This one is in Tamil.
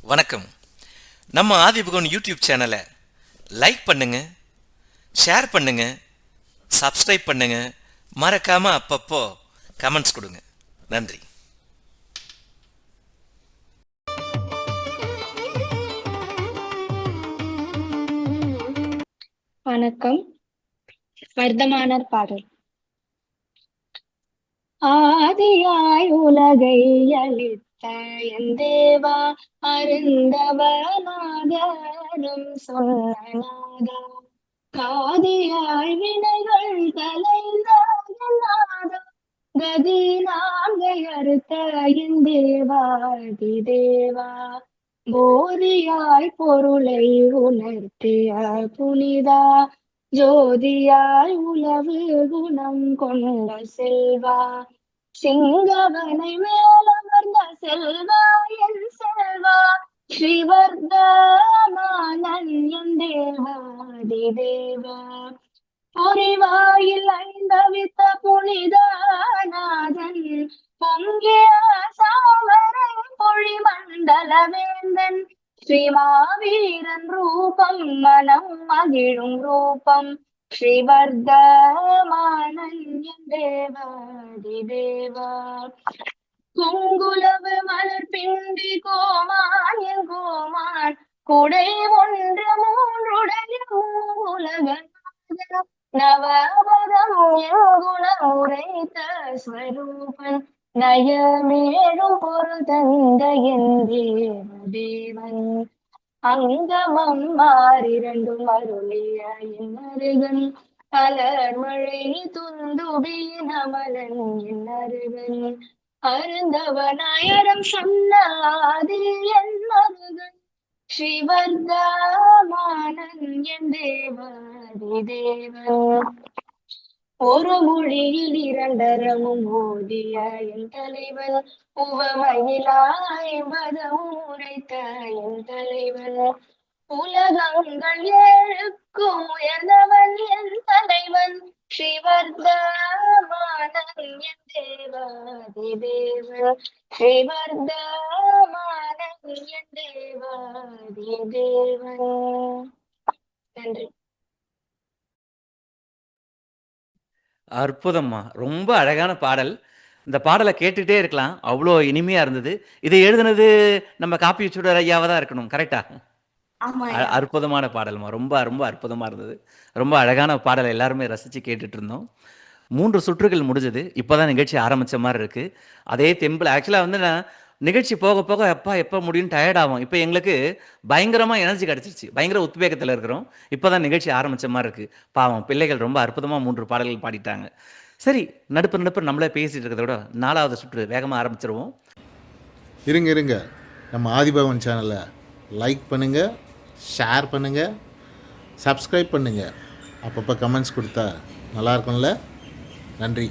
வணக்கம். நம்ம ஆதிபகவன் யூடியூப் சேனலை லைக் பண்ணுங்க, ஷேர் பண்ணுங்க, சப்ஸ்கிரைப் பண்ணுங்க. மறக்காம அப்பப்போ கமெண்ட்ஸ் கொடுங்க. நன்றி. வணக்கம். வர்த்தமானர் பாடல். ஆதியாய் உலகை அளித்த என் தேவா, அருந்தவனாகரும் சொன்னநாதா, காதியாய் வினைகள் கலைந்தாதா, கதி நான்கை அறுத்த என் தேவாதி தேவா, போதியாய் பொருளை உணர்த்திய புனிதா, ஜோதியாய் உலவு குணம் கொண்ட செல்வா, சிங்கவனை மேலமர்ந்த செல்வா என் செல்வா, ஸ்ரீவர்தமானன் என் தேவாதி தேவா, பொறிவாயில் ஐந்தவித்த புனிதநாதன், பொங்கிய சாமரை பொழி மண்டலவேந்தன், ஸ்ரீமாவீரன் ரூபம் மனம் மகிழும் ரூபம், ஸ்ரீவர்தமானன் என் தேவாதி தேவா, குங்குலவு மலர் பிண்டி கோமான் என் கோமான், குடை ஒன்று மூன்றுடைய உலகன், நவபதம் எங்குணம் உரைத்த ஸ்வரூபன், நயமேழும் பொருள் தந்த என் தேவதேவன், அங்கமம் மாறிரண்டும் அருளிய என் அருகன், அலர்மழை துந்துபியின் அமலன் என் அருகன், அருந்தவனாயரம் சொன்னாதி என் அருகன், ஸ்ரீவர்தமானன் என் தேவாதி தேவன், ஒரு மொழியில் இரண்டரமும் ஓதிய என் தலைவன், உவமையிலாய் மதம் உரைத்த என் தலைவன், உலகங்கள் ஏழுக்கும் உயர்ந்தவன் என் தலைவன், ஸ்ரீவர்தமானன் என் தேவாதி தேவன், ஸ்ரீவர்தமானன் என் தேவாதி தேவன். நன்றி. அற்புதம்மா, ரொம்ப அழகான பாடல். இந்த பாடலை கேட்டுகிட்டே இருக்கலாம், அவ்வளோ இனிமையாக இருந்தது. இதை எழுதுனது நம்ம காப்பி சுடர் ஐயாவாக தான் இருக்கணும், கரெக்டா? அற்புதமான பாடல்மா, ரொம்ப ரொம்ப அற்புதமாக இருந்தது. ரொம்ப அழகான பாடலை எல்லாருமே ரசித்து கேட்டுட்டு இருந்தோம். 3 சுற்றுகள் முடிஞ்சது. இப்போ தான் நிகழ்ச்சி ஆரம்பித்த மாதிரி இருக்குது. அதே தெம்பில் ஆக்சுவலாக வந்து நான் நிகழ்ச்சி போக போக எப்போ முடியும் டயர்ட் ஆகும். இப்போ எங்களுக்கு பயங்கரமாக எனர்ஜி கிடச்சிருச்சு, பயங்கர உத்வேகத்தில் இருக்கிறோம். இப்போ தான் நிகழ்ச்சி ஆரம்பித்த மாதிரி இருக்குது. பாவம் பிள்ளைகள் ரொம்ப அற்புதமாக 3 பாடல்கள் பாடிட்டாங்க. சரி, நடுப்பு நம்மளே பேசிகிட்டு இருக்கிறத விட 4வது சுற்று வேகமாக ஆரம்பிச்சிருவோம். இருங்க, நம்ம ஆதிபகவன் சேனலை லைக் பண்ணுங்கள், ஷேர் பண்ணுங்கள், சப்ஸ்கிரைப் பண்ணுங்கள். அப்பப்போ கமெண்ட்ஸ் கொடுத்தா நல்லாயிருக்கும்ல. நன்றி.